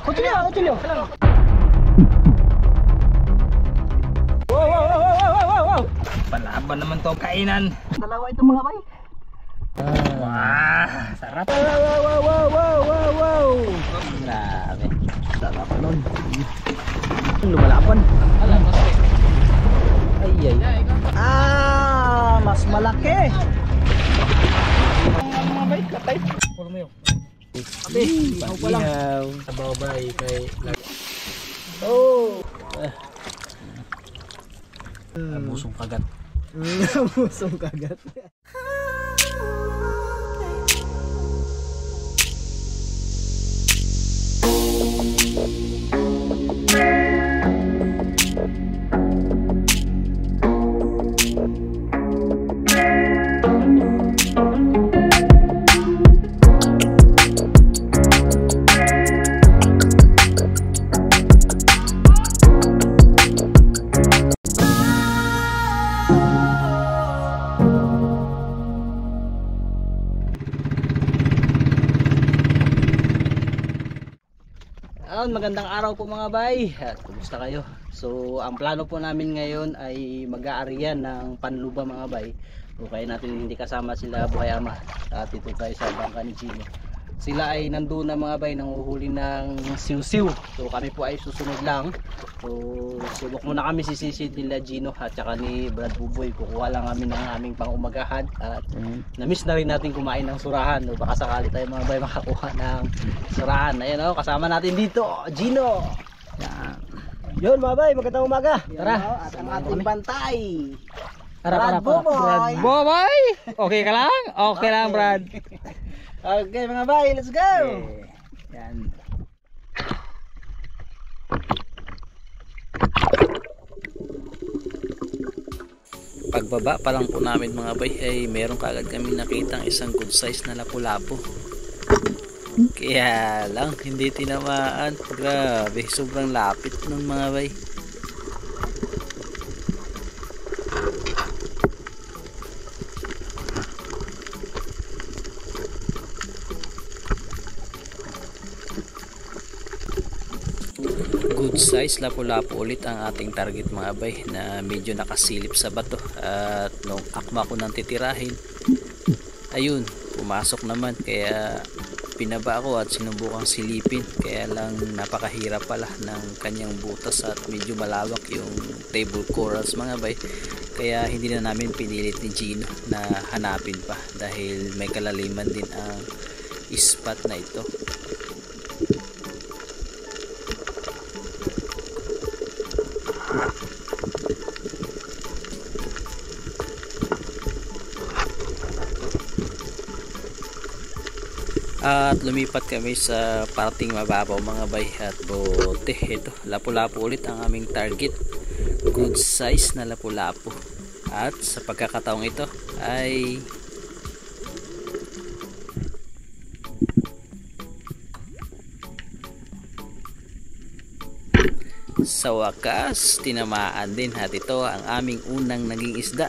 Kutsilyo, kutsilyo. Wow. Palaban naman to kainan. Dalawa ito mga bay. Wah, sarap. Wow. Grabe. Dalawa nun. Lumalaban. Alam mo sir. Ay. Mas malaki. Mga bay, katay. Puro mo yun. Abi, ikaw pa lang. Sabaw bay kay Musong kagat. Musong kagat. Magandang araw po mga bay, at kumusta kayo? So ang plano po namin ngayon ay mag-aariyan ng panluba mga bay. So kaya natin hindi kasama sila Buhay Ama at dito tayo sa bangka ni Gino. Sila ay nandoon na mga bay, nanguhuli ng siw-siw. So kami po ay susunod lang. So subok muna kami sisisid nila Gino at saka ni Brad Buboy. Kukuha lang kami ng aming pang-umagahan at na-miss na rin natin kumain ng surahan. So, baka sakali tayo mga bay makakuha ng surahan. Ayan o, kasama natin dito Gino. Yun mga bay, magandang umaga. Tara, at ang ating bantay Brad Buboy. Okay ka lang? Okay lang Brad. Okay mga bay, let's go! Yan. Pagbaba pa lang po namin mga bay ay meron kaagad kami nakitang isang good size na lapu-lapu. Kaya lang hindi tinamaan. Grabe, sobrang lapit ng mga bay. Good size lapu-lapu ulit ang ating target mga bay na medyo nakasilip sa bato, at nung akma ko nang titirahin, ayun, pumasok naman, kaya pinaba ako at sinubukang silipin, kaya lang napakahirap pala ng kanyang butas at medyo malawak yung table corals mga bay, kaya hindi na namin pinilit ni Gino na hanapin pa dahil may kalaliman din ang spot na ito. At lumipat kami sa parting mababaw mga bay at bote. Ito, lapu-lapu ulit ang aming target. Good size na lapu-lapu. At sa pagkakataong ito ay sa wakas tinamaan din, at ito ang aming unang naging isda.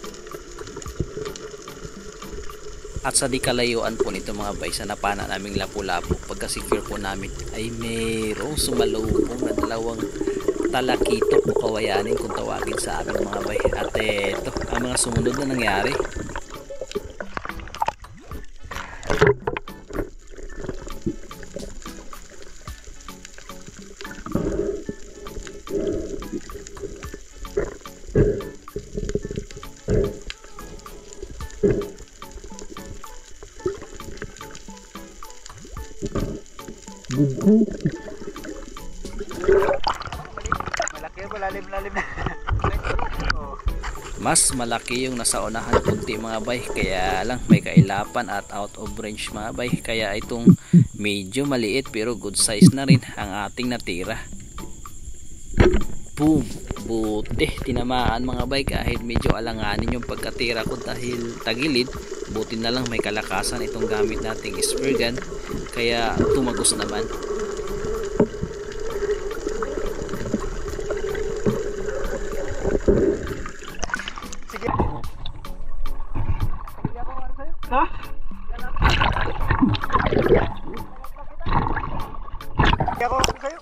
At sa di kalayuan po nito mga bay, sa napana naming lapu-lapu, pagka-secure po namin ay mayroong sumalubong na dalawang talakito o kawayanin kung tawagin sa amin mga bay. At ito ang mga sumunod na nangyari. Malaki, malalim na. Mas malaki yung nasa unahan kunti mga bay, kaya lang may kailapan at out of range mga bay, kaya itong medyo maliit pero good size na rin ang ating natira. Boom! Buti tinamaan mga bay, kahit medyo alanganin yung pagkatira ko dahil tagilid. Buti na lang may kalakasan itong gamit nating spear gun, kaya tumagos naman. Ha? Kaya ako sa'yo.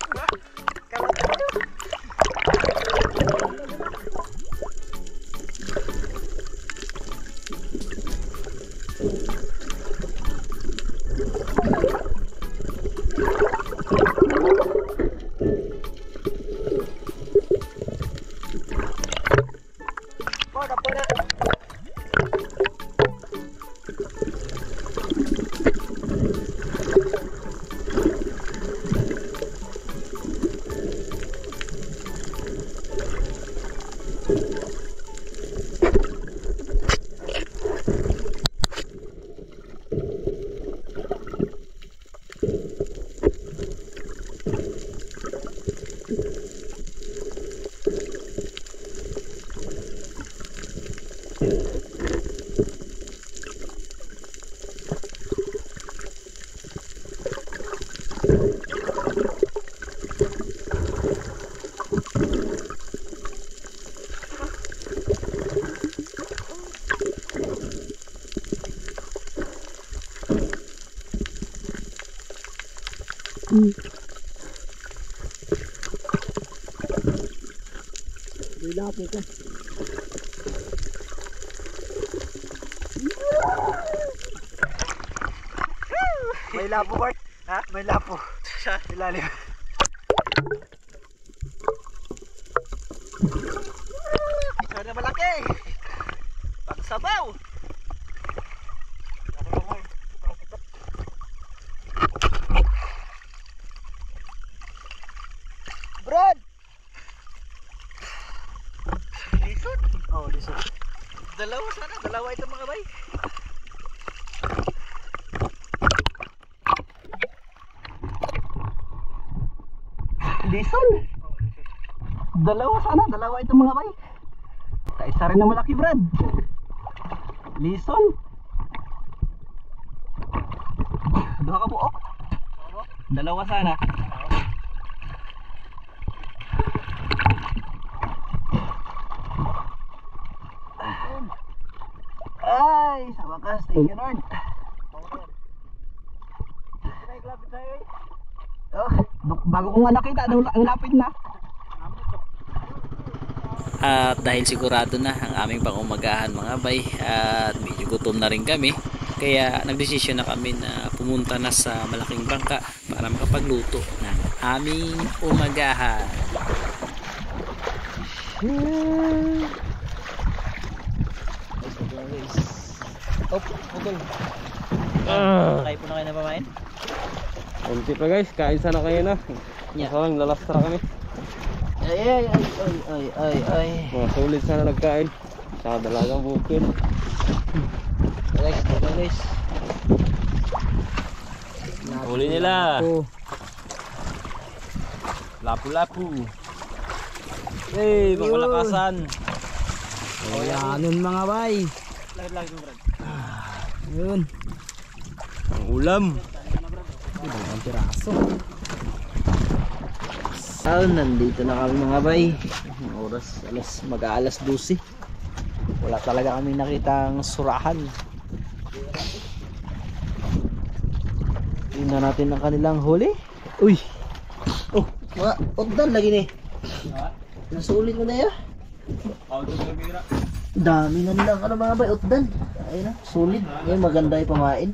May lapo ka. May lapo, Bart. Ha? May lapo. Sa ilalim. Isa na malaki. Pagsabaw. Brad! Lisod? Oh, lisod. Dalawa sana. Dalawa ito mga bay. Lison. Dalawa sana, dalawa ito mga bay. Isa rin na malaki, Brad. Lison. Duha ka buok. Dalawa sana. Ay, sa wakas, thank you Lord. Oh, bago ko nga nakita, ang lapit na. At dahil sigurado na ang aming pangumagahan mga bay at medyo gutom na rin kami, kaya nagdesisyon na kami na pumunta na sa malaking bangka para makapagluto ng aming umagahan. Oh, okay. Kayo po na kayo napamain? Kunti pa guys, kain sana kayo na. Yeah. Masarang lalastra kami. Ay. Mga sulit sana nagkain. Sa dalagang bukid. Guys. Huli nila. Lapu-lapu. Hey, mamalakasan. Oh, yanon mga bay. Lagi mo, Brad. Yun. Ang ulam. Ang piraso. Nandito na kami mga bay. Ang oras, mag-aalas 12. Wala talaga kami nakitang surahan. Tingnan natin ang kanilang huli. Uy! Oh, mga otdan lagi ni. Nasulit mo na ya. Dami na nilang ano mga bay, otdan. Ayun na, sulit. Ngayon maganda yung pamain.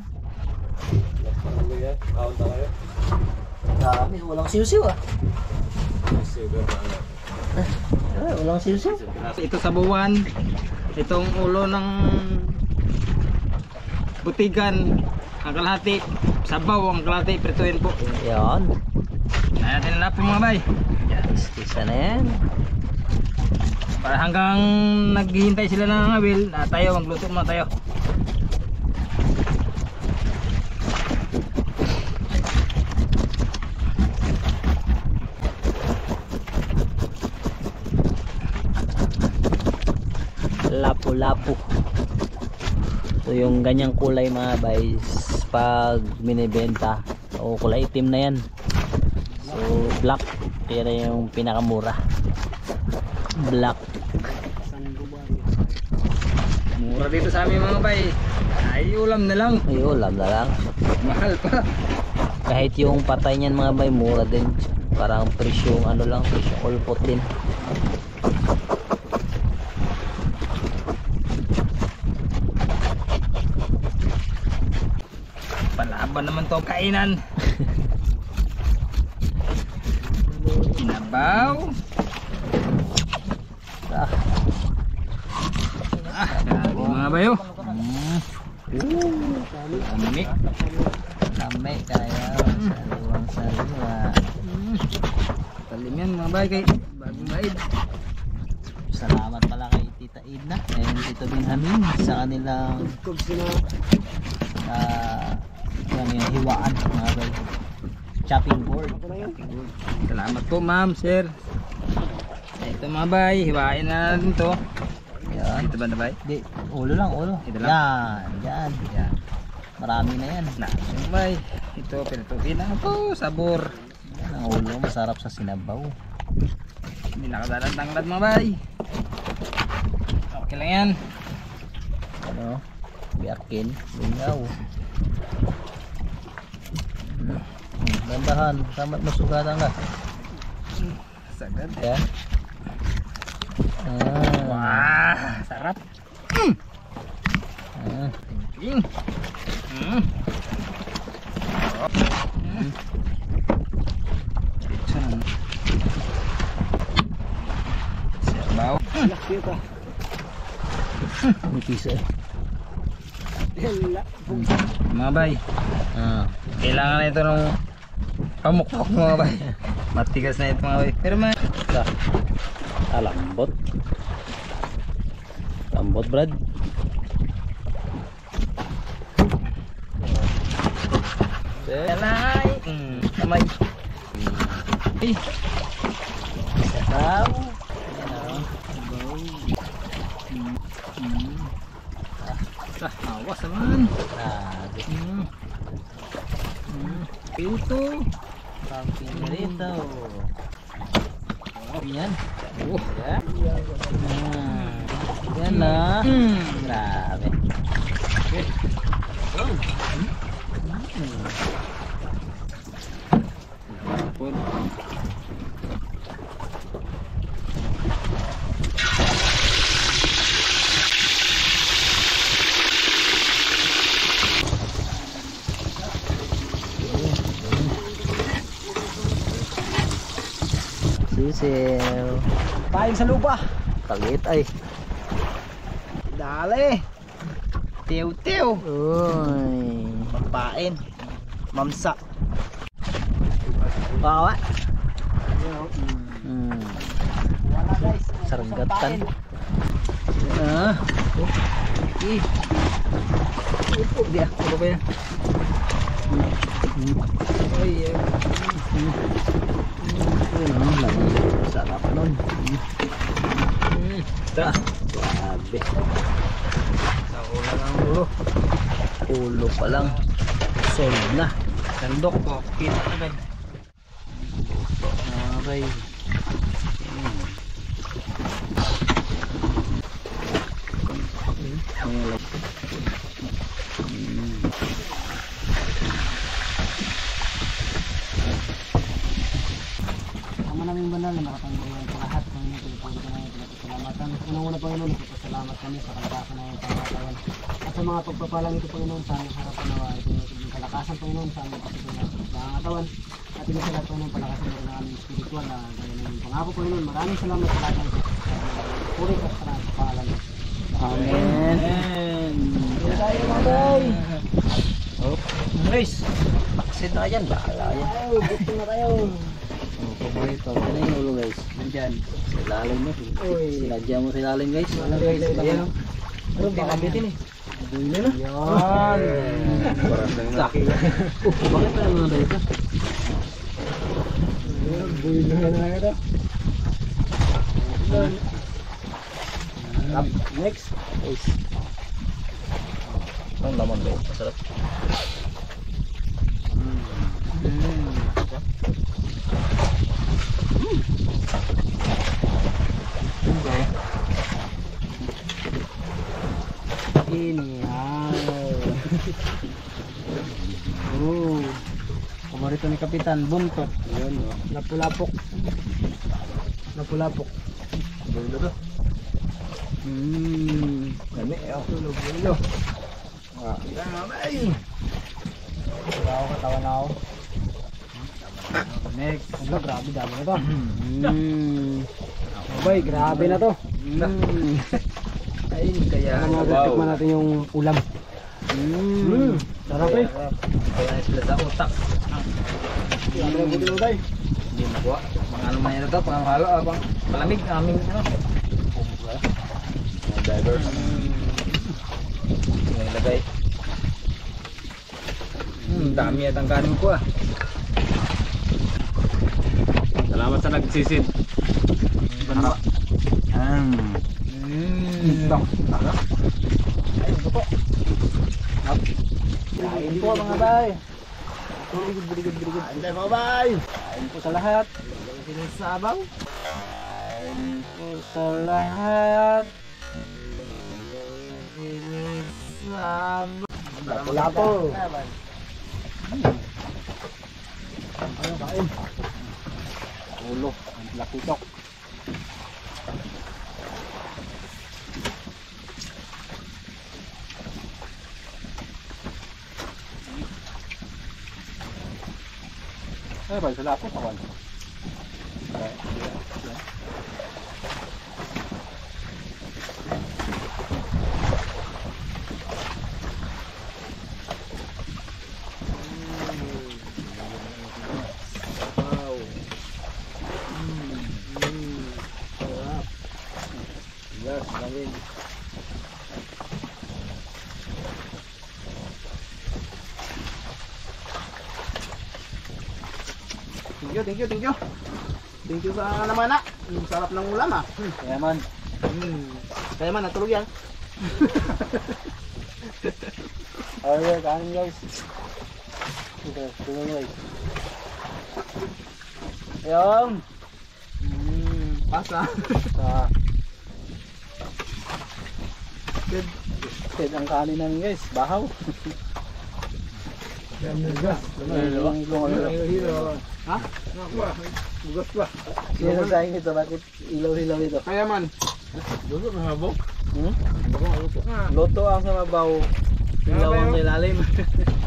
Dami, walang siusiw ah. Walang siusiw. Ito sa buwan. Itong ulo ng butigan. Ang kalahati. Sabaw ang kalahati. Prituin po. Yan. Kaya natin na po mga bay. Yan, isa na yan. Para hanggang naghihintay sila ng awil, tayo magluto muna tayo. Lapu-lapu. So yung ganyang kulay mga guys, pag binibenta o kulay itim na yan. So black, kaya na yung pinakamura. Black. Mura dito sa amin mga bay. Ay ulam na lang. Ay, ulam na lang. Mahal pa. Kahit yung patay niyan mga bay, mura din. Parang presyong ano lang, presyong ulpot din. Palaban naman to kainan. Inabaw. Grabe mga bayo. Dami. Dami kaya sariwang-sariwa. Talim yan mga bay kay bagong baid. Salamat pala kay Tita Edna and Tito Benjamin sa kanilang yung hiwaan mga bay. Chopping board. Salamat po ma'am, sir. Ito mga bay, hiwain na natin to. Yan. Ito ba na bay? Di, ulo lang, ulo. Ito lang? Yan. Yan. Marami na yan. Na, yung bay. Ito, pinatukin na po, sabor. Yan ang ulo, masarap sa sinabaw. Hindi nakadalan-tanglad mga bay. Okay lang yan. Ano? Biyakin, lingaw. Dahan-dahan. Tamat masugatan ka. Sagad. Yan. Wah, sarap. Tingking. Sabaw. May piso eh. Mga bay, kailangan na ito ng pamukpok mga bay. Matigas na ito mga bay. Pero mga Lambot. Lambot, Brad. Alay. Kamay. Sasaw. Awas naman. Grabe. Ito. Camping rito. Yan. Yan na. Grabe. Sisil. Paing sa lupa. Talit ay. Dali. Tiw-tiw. Uy. Papain. Mamsa. Bawa. Wala guys. Sargatan. Ah. Okay. Dia, apa ba yan? Ay, Sarap nun. Grabe. sa ulang ang ulo. Ulo pa lang. Solid na. Sandok ko. Kita agad. Okay. Ama naming banal na makapanggawa sa lahat ng mga pinagpagod na yung pinagpasalamatan. Unang-una Panginoon, nagpapasalamat kami sa kalakasan na yung pangatayan. At sa mga pagpapalang ito Panginoon, sa aming harapan nawa, ito yung kalakasan Panginoon sa aming pagpapalang pangatawan. At ito sa lahat Panginoon, palakasan rin ang aming spiritual na gaya ng yung pangako Panginoon. Maraming salamat sa lahat ng puri at sa paalam. Amen. Hindi tayo mga boy! Guys, baksit na yan. Bahala yan. Ayaw, gusto na tayo! Paborito. Ano yung ulo guys? Nandyan. Sa ilalim mo. Uy. Sinadya mo sa ilalim guys. Ano guys? Ayan o. Ano ba? Kabitin eh. Buhay na. Yan. Bakit pa naman na ito? Buhay na ito. Next. Guys. Ang laman guys. Masarap. Oh. Paborito ni Kapitan, buntot. Yun o. Lapulapok. Lapulapok. Bulo to. Dami eh. Bulo. Wala ako, katawan na ako. Next. Ano, grabe, dami na to. Boy, grabe na to. Ay, kaya. Tikman natin yung ulam. Sarap eh. Kaya sila sa utak. Grabe na buti mo tayo. Hindi nakuha. Mga ano man ito, panghalo, abang palamig aming ano. Divers. Nilagay. Dami at ang kanin ko ah. Salamat sa nagsisid. Harap. Ito. Ayun po po. Kain po mga bay. Kain tayo mga bay. Kain po sa lahat. Sinisabaw. Kain po sa lahat. Sinisabaw. Lapo-lapo. Ayun, kain. Ulo, ang lakitok. Ay, ba, sila ako kawan. Yes, gawin. Thank you. Thank you sa naman na. Ang sarap ng ulam ah. Kaya man. Kaya man, natulog yan. Alright, kanin guys. Ito, tuloy. Ayun. Pasa. Good ang kanin namin guys. Bahaw. Ha? Bugas pa. Sino sa inyo ito? Bakit ilaw-ilaw ito? Kaya man. Luto na habok. Luto ang sa mabaw. Ilaw ang sa ilalim.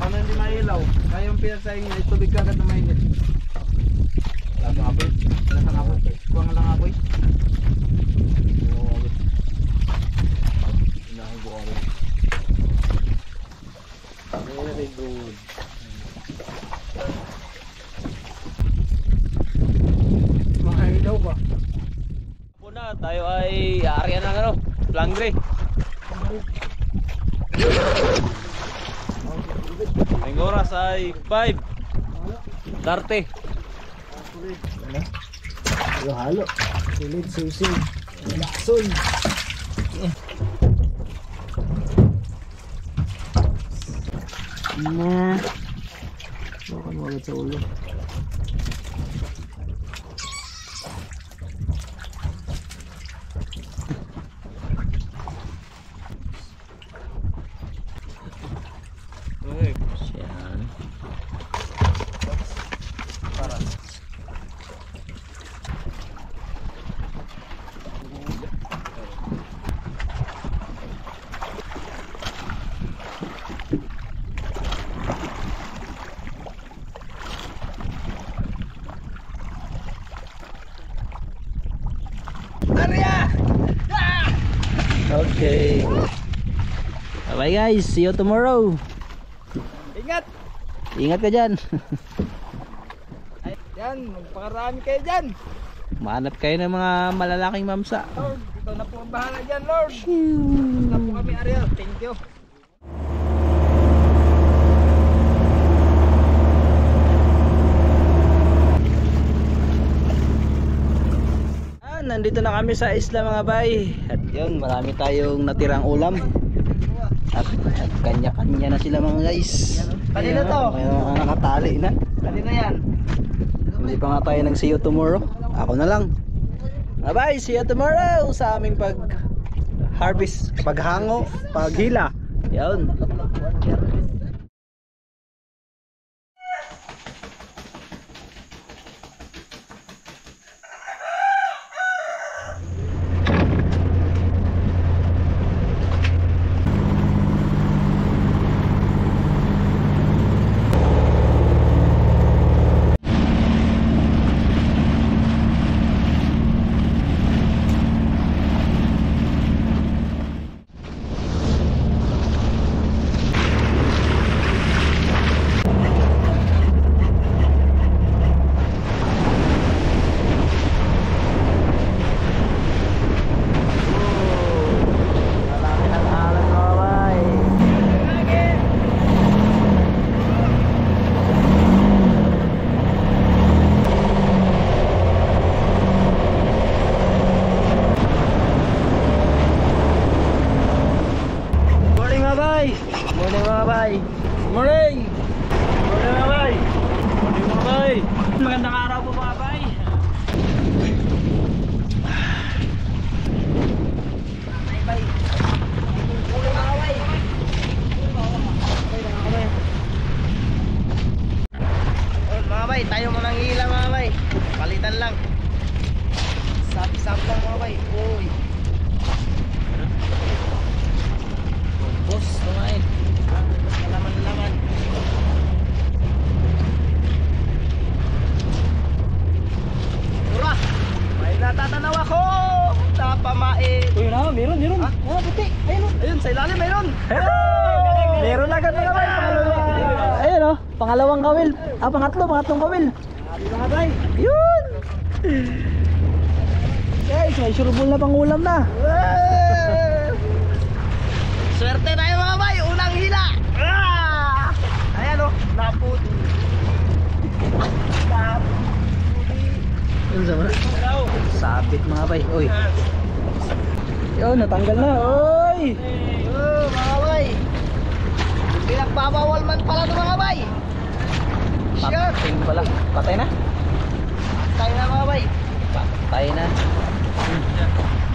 Ano hindi mailaw? Kaya yung pinasahing niya, tubig ka agad na mainit. Wala sa apoy. Wala sa apoy. Kuha nga lang apoy. Very good. Mailaw ba? Muna, tayo ay aaryan ng ano, Langre. Ang oras ay 5:30. Halo. Sulit, susi. Lakson. Na. Bukan mo agad sa ulo. Yan. Okay. Bye guys, see you tomorrow. Ingat! Ingat ka dyan. Yan, magpakarami kayo dyan. Mahanap kayo ng mga malalaking mamsa. Lord, ikaw na po ang bahala dyan, Lord. Na po kami, Ariel. Thank you. Nandito na kami sa isla mga bay. At yun, marami tayong natirang ulam. At kanya-kanya na sila mga guys. Kanina to? May mga nakatali na. Kanina yan. Hindi pa nga tayo nag see you tomorrow. Ako na lang. Bye bye, see you tomorrow sa aming pag harvest, paghango, paghila. Yun. bay, tayo mo nang hila mga bay. Palitan lang. Sap-sap lang mga bay. Uy. Boss, kumain. Laman-laman. Ura! May natatanaw ako! Napamait! Uy, na, meron. Ha? Ah, puti. Ayun o. Ayun, sa ilalim mayroon! Meron agad mga bay. Ayun o, pangalawang kawil. Pangatlong kawil. Mga bay! Yun! Guys, may sureball na pangulam na. Swerte tayo mga bay! Unang hila! Ayan o! Naput! Yun sa mga. Sabit mga bay. Uy. Yun, natanggal na. Uy! Mga bay! Pinagbabawal man pala ito mga bay! Sure! Patay pala. Patay na? Tayo na mga bay! Patay na.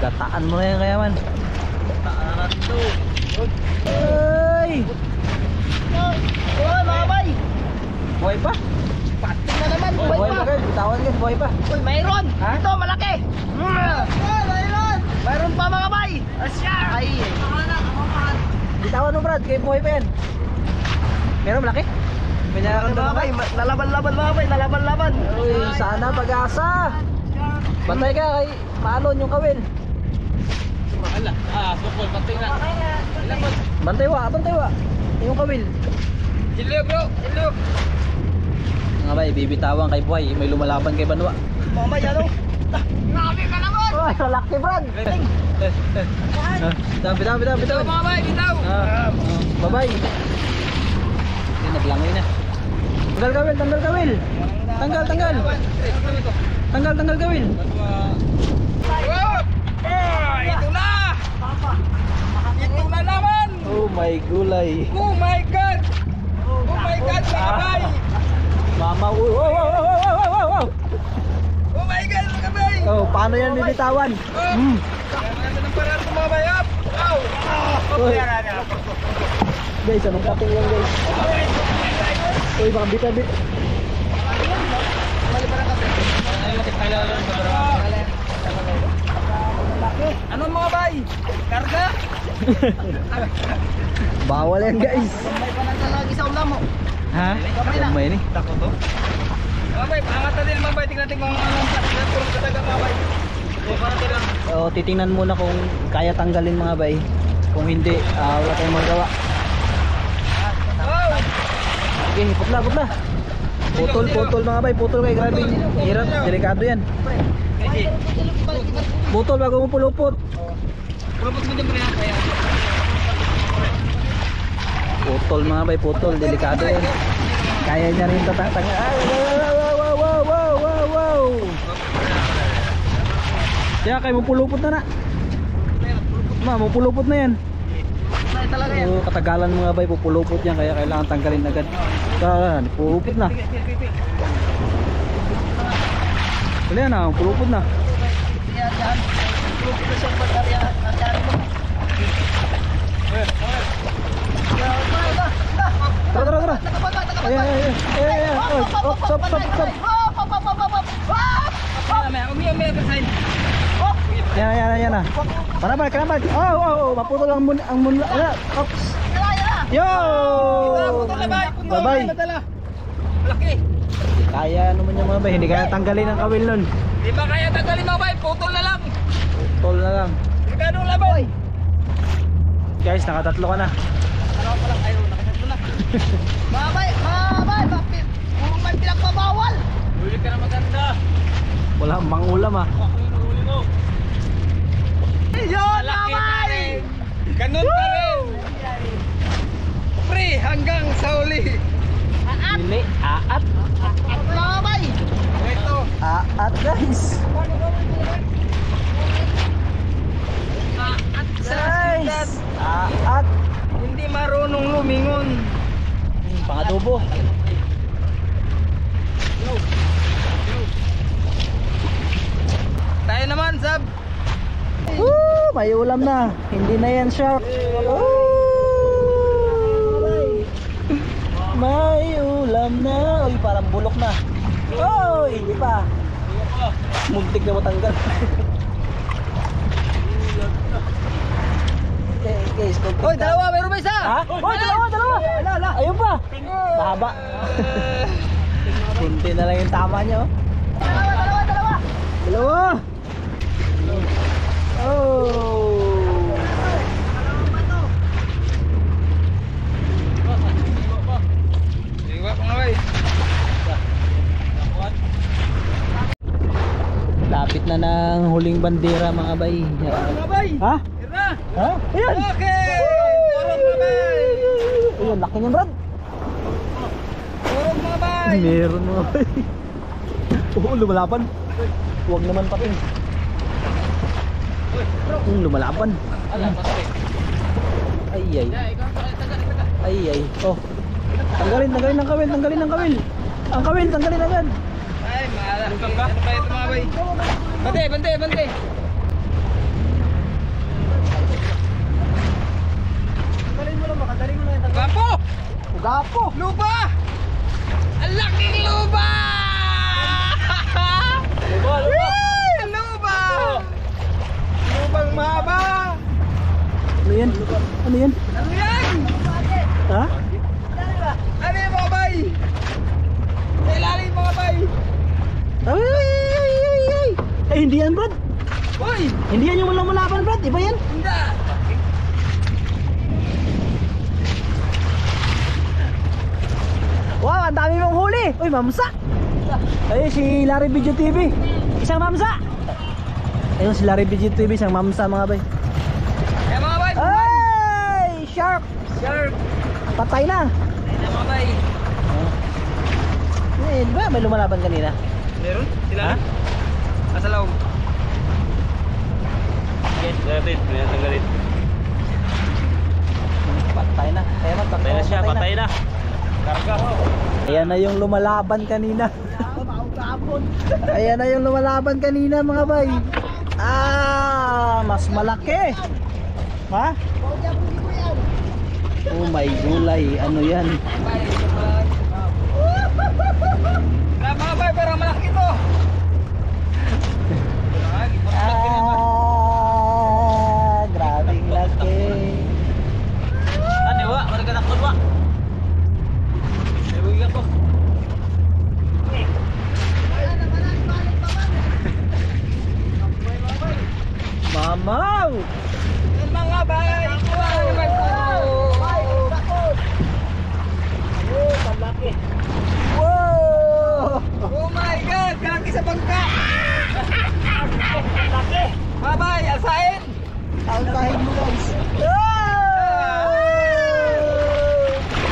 Gataan mo na yan kaya man. Taan na natin ito! Uy! Uy mga bay! Buhay pa? Pating na naman! Buhay Buhay pa pa! guys. Bitawan guys. Buhay pa. Uy, mayroon! Ha? Ito, malaki! Mayroon! Mayroon pa mga bay! Asya! Ay! Bitawan mo Brad. Kaya buhay pa yan. Meron malaki? May Mga nararamdaman bay, ka? nalaban-laban mga bay! Nalaban-laban! Uy, sana pag-asa. Bantay ka kay maalon yung kawil. Bukol, patay na. Bantay wa. Yung kawil. Hello bro, hello. Mga bay, bibitawan kay buhay. May lumalaban kay Banwa. Mga bay, ano? Grabe ka naman! Uy, laki Brad. Bitaw. Mga bay, bitaw. Bye-bye. Yun, naglangoy na. Tanggal kawil. Tanggal kawil. Ito na! Ito na naman! Oh my gulay. Oh my God! Oh my God, mga bay! Mama, wow. Oh my God, mga bay! Oh, paano yan bibitawan? Ano ng paraan ko mga bay? Up! Ow! Uy. Guys, anong pating yan guys? Uy, baka bita-bit. Ano mga bay? Karga? Bawal yan guys. May pananggal lagi sa ulam mo. Ha? May ni. Tako to? Mga bay, pangat natin mga bay. Tingnan kung anong puro kataga mga bay. Pangat lang. Oh, titingnan muna kung kaya tanggalin mga bay. Kung hindi, wala tayong magawa. Wow! Okay, putla. Putol mga bay, putol kay grabe. Hirap, delikado yan. Putol bago mo pulupot. Pulupot mo din po yan. Kaya. Putol mga bay, putol, delikado yan. Kaya niya rin tatanggal. Wow. Kaya kayo mo pulupot na. Mo pulupot na yan. May talaga yan. So, katagalan mga bay, pupulupot yan kaya kailangan tanggalin agad. Saan, pulupot na. Wala na, pulupot na. Yan. Pulupot na siyang pagkarya. Nasyari mo. Tara. Ayan. Stop. Yan na. Para. Oh, maputol ang munla. Ops. Yo! Bye-bye. Laki. Kaya naman yung mga bay, hindi kaya tanggalin ang kawil nun. Di ba kaya tanggalin mga bay? Putol na lang. Putol na lang. Ganong laban. Guys, nakatatlo ka na. Dalawa pa lang kayo. Nakasatlo na. Babay. Puro may pinagbabawal. Huli ka na maganda. Wala mang ulam ah. Huli mo. Yun Malaki pa naman! rin. Ganun pa rin. Free hanggang sa uli. Hindi, aat. At babay! Ito. Aat guys. At sa ciudad, Guys, aat. hindi marunong lumingon. Pangadobo. Tayo naman, Sab. Woo! May ulam na. Hindi na yan shark. Woo! May ulam na. Uy, parang bulok na. Oh, hindi pa. Muntik na matanggal. Guys, Hoy, dalawa, meron ba isa? ha? Oh, dalawa. Ala. Ayun pa. Mahaba. Kunti na lang yung tama niya, oh. Dalawa. Oh. Iwa ko nga, bay. Lapit na ng huling bandera, mga bay. Ha? Ha? Ayan. Okay! Purong mga bay! Ayun, laki niyan, Brad. Purong mga bay! Meron mo. Oo, lumalaban. Huwag naman pati. Lumalaban. Ay. Ay. Oh. Tanggalin ng kawil. Ang kawil, tanggalin agad. Ay, maala. Ano ba ito mga bay? Bante! Makadaling mo na yung tanggalin. Gapo! Gapo. Luba! Ang laking luba! Luba! Lubang mahaba! Ano yan? Ano yan? Ha? Ano yung mga bay? Sa ilalim mga bay! Ay. Eh, hindi yan, Brad. Uy! Hindi yan yung malaban, Brad. Iba yan. Hindi! Wow, ang dami mong huli. Uy, mamsa. Ayun, si Larry Video TV. Isang mamsa. Ayun, si Larry Video TV. Isang mamsa, mga bay. Kaya mga bay! Ay, shark. Shark! Patay na. Ayun na mga bay! Eh, di ba may lumalaban kanina? Meron? Sila? Ha? Asa loob? Tanggalin. Patay na. Kaya man, patay na. Karga. Ayan na yung lumalaban kanina. Ayan na yung lumalaban kanina, mga bay. Mas malaki. Ha? Oh my gulay, ano yan? Wala mga bay, pero malaki to! Grabing laki. Ano wa? Wala ka nakon wa? Ewan ko. Mamaw! Mga bay! Kuha naman ko! Wow! Oh my God! Kalaki sa bangka! Mga bay! Alsain! Ang kahit mo, guys.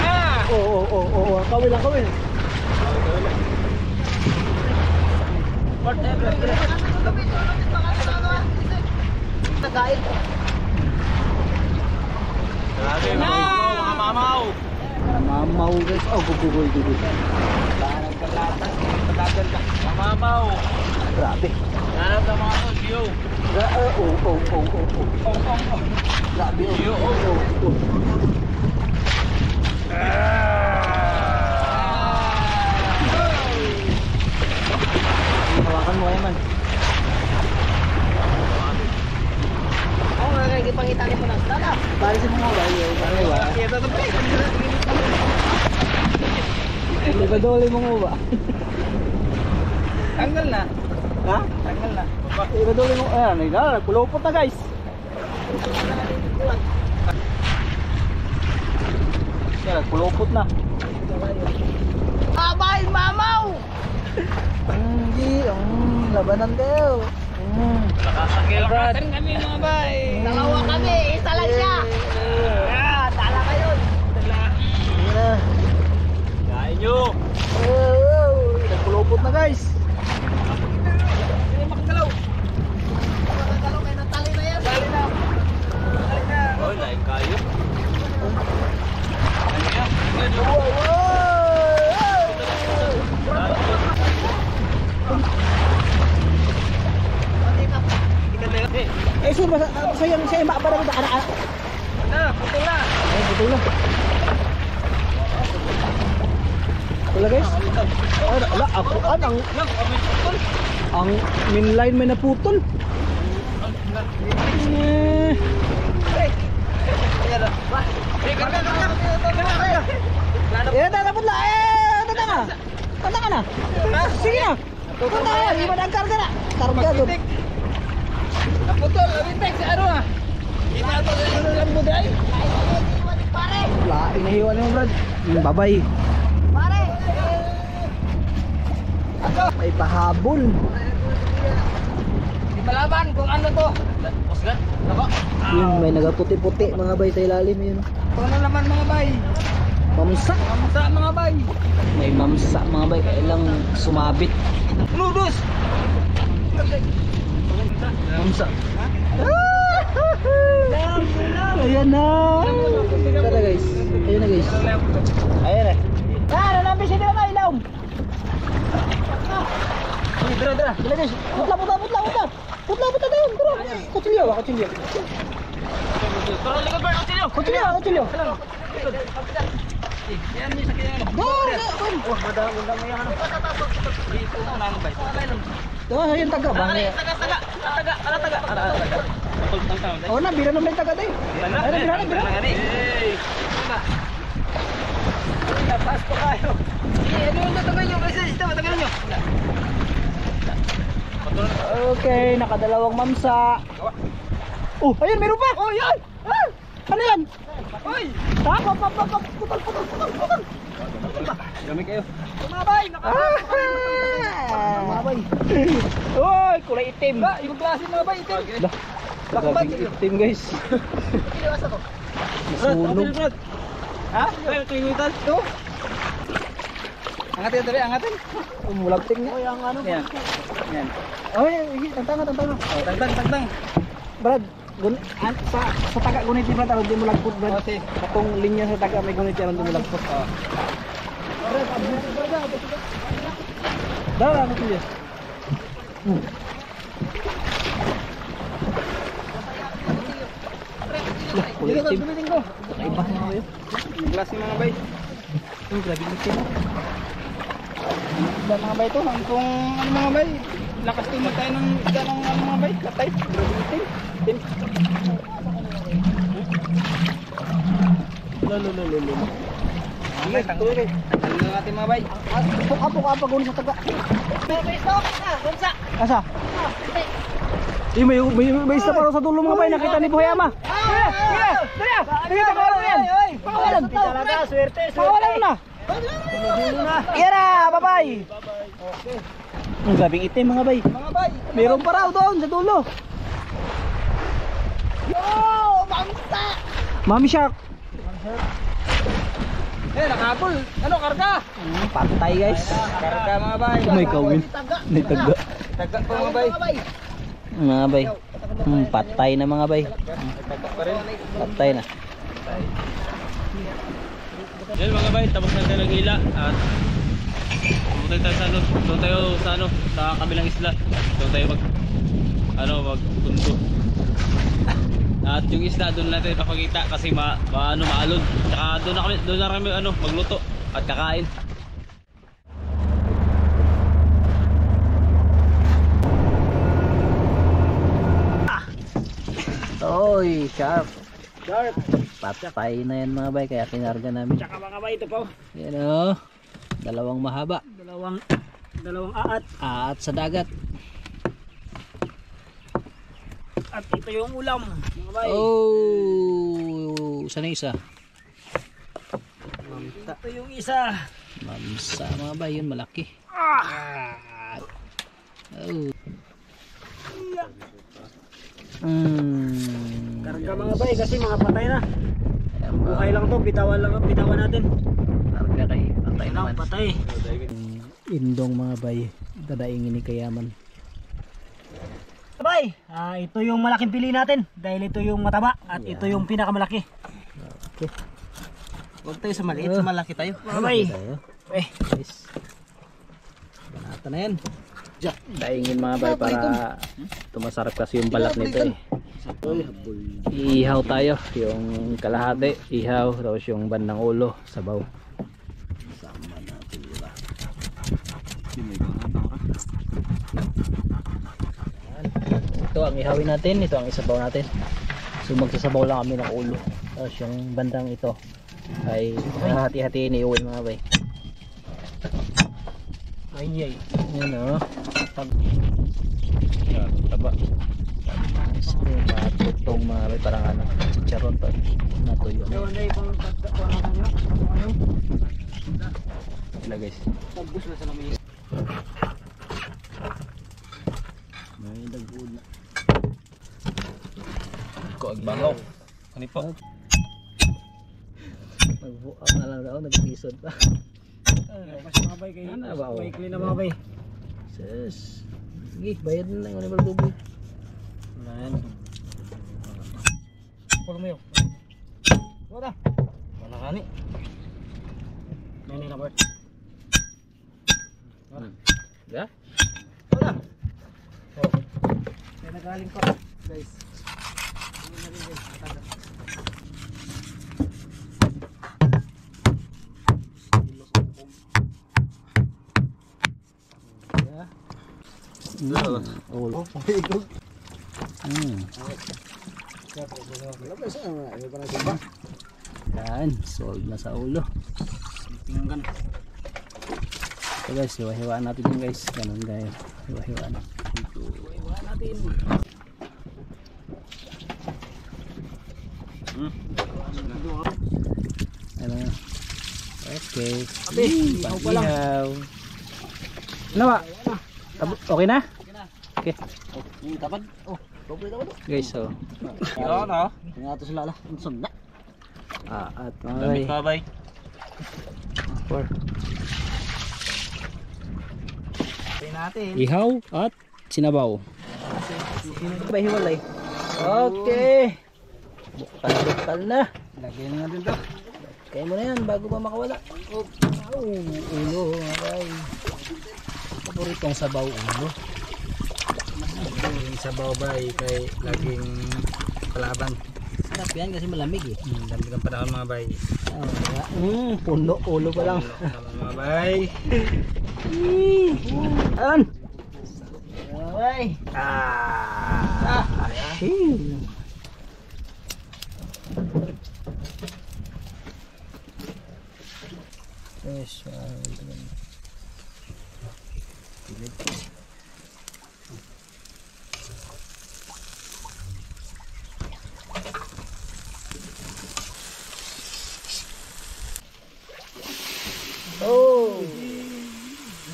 Ah! Oo. Kawil. Nagain. Mga mamaw! Mamaw, guys. Oh, gugugol. Mamaw! Grabe. Nanap na mga to, siyo! Oo. Grabe. Oh. Hawakan mo kayo man. Ako nga nagipangitali mo ng dala. Balisin mo nga ba? Kaya ito pre! Libadoli mo nga ba? Tanggal na! Ha? Tanggal na! Libadoli mo. Ayan, nagpulupot na, guys. Yan, nagpulupot na. Abay, mamaw! Hindi, labanan kayo. Nakasakilakatan kami mga bay! Dalawa kami, isa lang siya. Dala kayo. Hindi na. Kain nyo! Nagpulupot na, guys. Hindi makagalaw! Dalawa kayo, natali na yan. Dali na! Dali na! Oh, lain kayo! Eh, sino ba? Siya yung maabara ko. Anak. Na, putol na! Ay, betul na. Wala guys. Wala, ako ang main line may naputol. Dapat lah. Tanda ka na. Sige na. Tanda ka. Iba na ang karga na. Karga doon. Naputol. Labintek si ano ah. Hindi na ito lang mo dahil. Laing nahiwan mo Brad. Babay. Pare. May pahabol. Di malaman kung ano to. Osgan. Ako. Yun may nagaputi-puti mga bay sa ilalim yun. Ano naman mga bay? Mamsa. Mamsa mga bay. May mamsa mga bay kailang sumabit. Nudos. Mamsa. Ayan na. Tara guys. Ayan na guys. Ayan na. Nalampis siya na ilaw. Dira. Dila guys. Putla doon. Dira. Kutsilyo. Tara likod ba kutsilyo. Yan ni sakyan. Wah, madami mo yan ano. Dito mo nang bay. Ayan taga ba? Taga. Oh, na bira naman taga day. Ay, bira. Pas pa kayo. Ano yung tatagal nyo? Tatagal nyo. Okay, nakadalawang mamsa. Oh, ayun, meron pa. Oh, yan. Ano yan? Oy! Putol. Dami kayo. Tumabay, Tumabay. Oy, kulay itim. Ibang klase mga bay itim. Bakbat itim guys. Sunog. Ha? Ay, klingitan to. Angatin. Umulagting niya. Oy, ang ano? Yan. Oy, tantang. Oh, tantang. Brad, sa taga gunit ni Brad, aron di mo lagpot Brad. Katong linya sa taga may gunit aron di mo lagpot. Brad, Dara ano tuyo? Kulit tim. Iba na kayo. Klase mga bay. Grabe itim. Isda mga bay to, kung ano mga bay, lakas tingin tayo ng isda ng mga bay, katay, grabe itim. Lolo. Sige, tuloy. Tanggalin na natin mga bay. Apok guni sa taga. May stop na, gunsa. Asa? May isa pa sa dulo mga bay, nakita ni Buhay Ama. Sige, pakawalan yan. Pakawalan. Swerte. Pakawalan na. Ira, bye-bye. Okay. Ang gabing itim mga bay. Meron pa raw doon sa dulo. Yo, mamsa. Mami shark. Nakapul. Ano, karga? Patay guys. Karga mga bay. May kawin. May taga. Taga po mga bay. Mga bay. Patay na mga bay. Patay na. Yan mga bay, tapos na tayo naghila at pumunta tayo sa ano, doon tayo sa ano, sa kabilang isla. Doon tayo magpundo. At yung isla doon natin papakita kasi maalon. Saka doon na kami magluto at kakain. Oy, sharp. Patay na yan mga bay, kaya kinarga namin. Tsaka mga bay ito po. Yan o. Dalawang mahaba. Dalawang aat. Aat sa dagat. At ito yung ulam mga bay. Oh, saan yung isa? Ito yung isa. Mamsa mga bay, yun malaki. Oh. Karga mga bay kasi mga patay na. Buhay lang to, bitawan natin. Karga kay patay naman. Patay. Indong mga bay, dadaingin ni Kayaman. Bay, ito yung malaking pili natin dahil ito yung mataba at ito yung pinakamalaki. Okay. Huwag tayo sa maliit, sa malaki tayo. Mga bay. Guys. Banata na yan. Daingin mga bay para tumasarap kasi yung balat nito eh. Ihaw tayo, yung kalahati ihaw, tapos yung bandang ulo sabaw. Sama na. Tira. Ito ang ihawin natin, ito ang isabaw natin. So magsasabaw lang kami ng ulo. Tapos yung bandang ito ay hati-hati ni Uwin mga bay. Ay. Yan o. Taba. Matutong mga bay, parang ano, chicharon pa. Natuyo. Wala yung pang Wala guys. tagbus na sa namin. May dagod na. Ko agbangaw. Ano po? Nagbuang na lang daw, nag-episode pa. Mas mga bay kayo. Ano ba, oh? Maikli na mga bay. Sus. Sige, bayad na lang. Ano ba tuboy? Pulo mo yun. Wala. Wala ka ni. May nila Bert. Ya? Wala. Oh. Kaya nagaling pa. Guys. Ano na rin guys. Matanda. Ulo. Pagigog. Yan, solve na sa ulo. Tingnan. So guys, hiwa-hiwaan natin yun guys. Ganun guys. Hiwa-hiwaan. Iwan natin. Ano? Okay. Abi, ihaw pa lang. Ihaw. Ano ba? Okay na? Okay. Tapad. Oh, doble daw. Guys, so. Yo no. Tingnan natin sila. Unsan na. At mga Damit ka bay. four. Tingnan natin. Ihaw at sinabaw. Ba hiwalay? Okay. Bukal na. Lagyan nga din to. Kaya mo na yan bago pa makawala. Oh, ulo. Okay. Paboritong sabaw ulo. Yung sabaw ba kay laging kalaban. Sarap yan kasi malamig eh. Dami kang panahon mga bay. Puno ulo pa lang. Mga bay. Ayan. Okay. Yes, oh.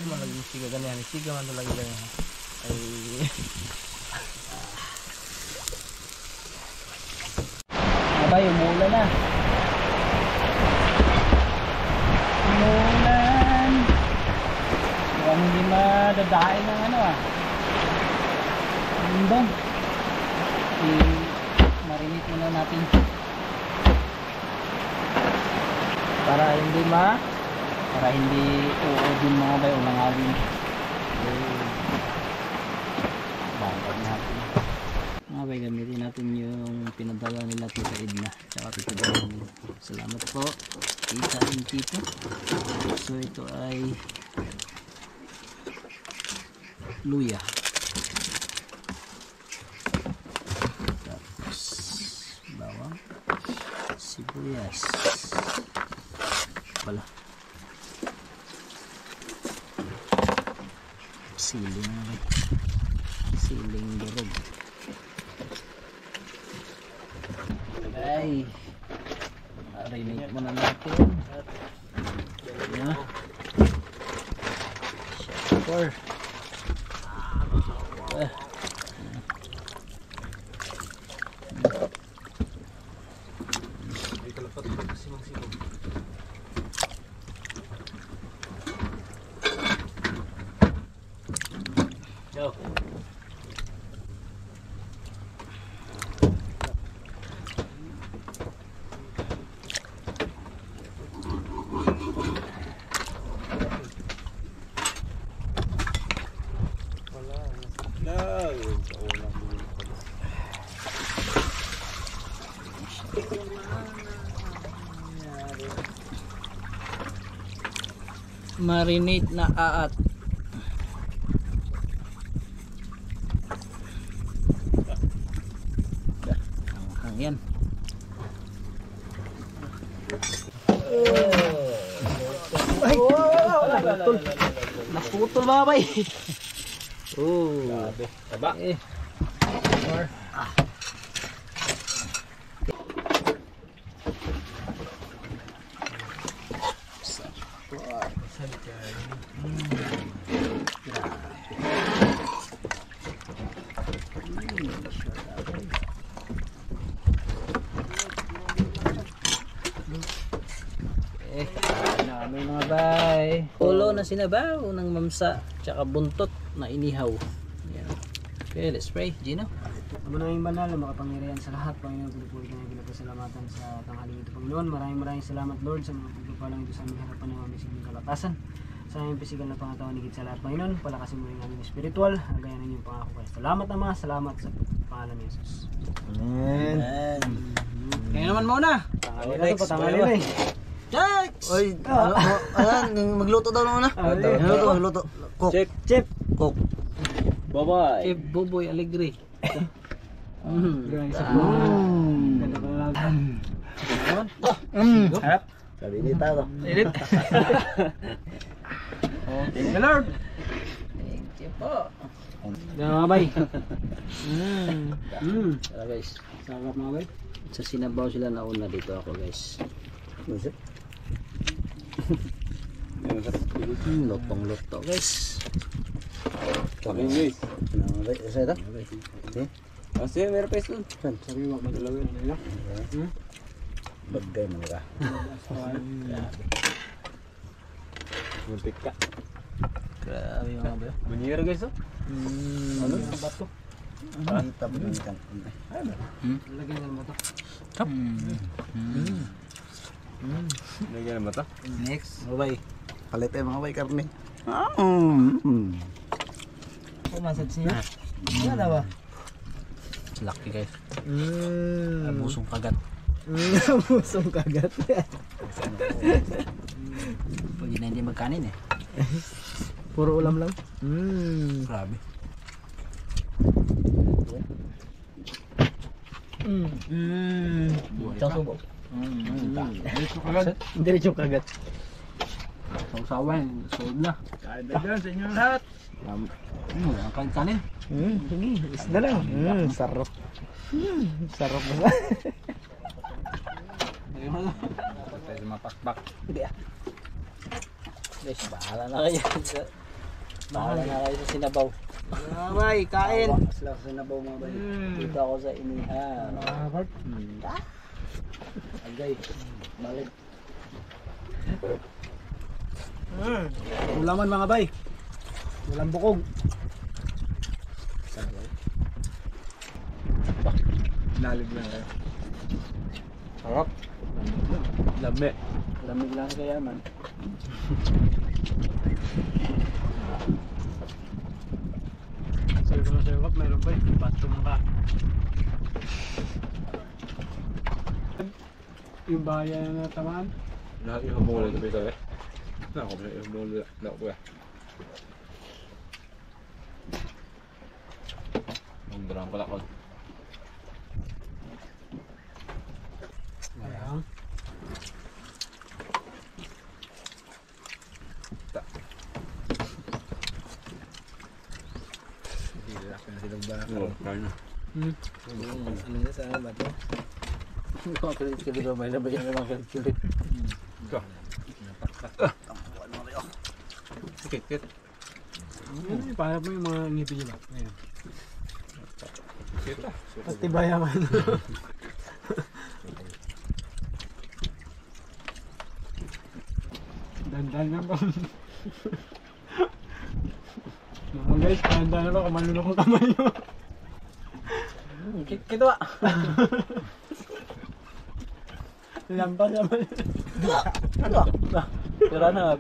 Malaging siga ganyan. Siga man lagi ganyan. Ay. Abay, umulan na. Umulan. Mukhang hindi madadain ng ano ah. Lindong. Marinate muna natin. Para hindi uudin mga bay o nangawin. Bangkad natin. Mga bay, gamitin natin yung pinadala nila Tita Edna tsaka Tita Edna. Salamat po Tita and Tito. So ito ay luya, tapos bawang, sibuyas pala, siling durog. Ay, marinate muna natin. Yan. Shopper. Go. marinate na aat. Hanghang yan. Naputol mga bay. Taba. Namin mga bay. Ulo na sinabaw ng mamsa tsaka buntot na inihaw. Yan. Okay, let's pray. Gino. Manahing banal na makapangyarihan sa lahat, Panginoon, pinupuri ka na pinapasalamatan sa tanghaling ito, Panginoon. Maraming salamat, Lord, sa mga pagpapalang ito sa aming harapan ng aming siling kalakasan. Sa aming pisikal na pangatawan, higit sa lahat, Panginoon. Palakasin mo rin aming espiritual, gaya ng iyong pangako kayo. Salamat, Ama. Salamat sa pangalan ni Jesus. Amen. Kaya naman muna. Tangali na ito, patangali na eh. Check! Oy, magluto daw muna. Magluto. Cook. Chip! Cook. Bye-bye. Chef Boboy Alegre. Ganda pala lang. Harap. Sabi dito to. Init. Thank you, Lord. Thank you po. Yan mga bay. Tara guys. Sarap mga bay. Sa sinabaw sila nauna, dito ako guys. Lutong-luto guys. Kami guys. Isa ito? Kasi meron pa ito. Sabi mo, madalawin nila. Bagay mo ka. Muntik ka. Grabe yung mga ba. Bunyero guys oh. Ano? Bato. Kita mo yung ikan. Lagyan ng bato. Lagyan mo to. Next. Bye. Palit tayo mga bay karne. Masad siya. Wala ba? Lucky guys. Abusong kagat. Busong kagat. Pwede na hindi magkanin eh. Puro ulam lang. Grabe. Tsaka subo. Diretso kagat. Sausawan. Solve na. Kaibigan sa inyo lahat. Ang kanin. Sige, isda lang. Sarap. Sarap ba? Tayo mapakbak. Guys, bahala na kayo. Bahala na kayo sa sinabaw. Mga bay, kain. Sila sa sinabaw mga bay. Dito ako sa inihaw. Agay. Malig. Ulaman mga bay. Walang bukog. Nalig lang kayo. Harap. Lami. Lamig lang kaya man. Sabi ko na sa'yo, Kap, mayroon pa eh. Bato mo ka. Yung bahayan na natamaan. Nakihumula ito ba ito eh? Nakihumula na ako eh. Ang drama pala ko. Ayan. Oo, kaya na. Ano na sa ba to? Kulit-kulit ba? May labay na mga kulit. Ito. Sikit-kit. Para mo yung mga ngipin niyo ba? Ayan. Kita. Pati bayaman. Dandan lang ba? Mga guys, dandan na lang. Kamalunok ang kamay nyo. Kito ba? Lampas naman. Pira na.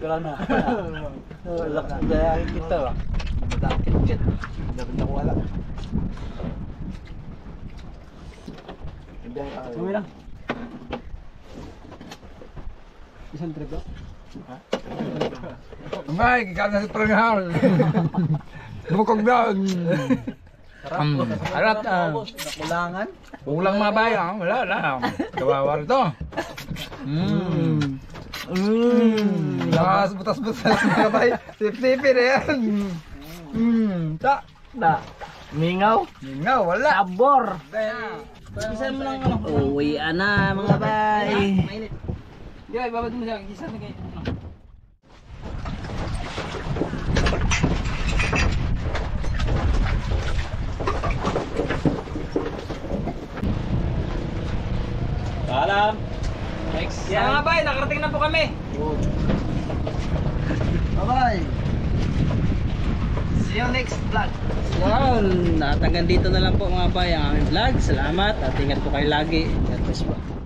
Kaya kita ba? Madakit. Dapat na wala. Kamay lang. Isang trip ba? May, kikana sa pranghal. Bukog daw. Harap na. Nakulangan. Kulang mga bay, wala lang. Kawawa ito. Lakas butas-butas mga bay. Sip-sipin na yan. Mingaw. Mingaw, wala. Sabor. Isa mo lang ano. Uwi na mga bay. Di ba, ibabad mo siya. Isa na kayo. Paalam. Next. Yan mga bay, nakarating na po kami. Bye-bye. See you next vlog. Yan, at hanggang dito na lang po mga bay ang aming vlog. Salamat at ingat po kayo lagi. God bless po.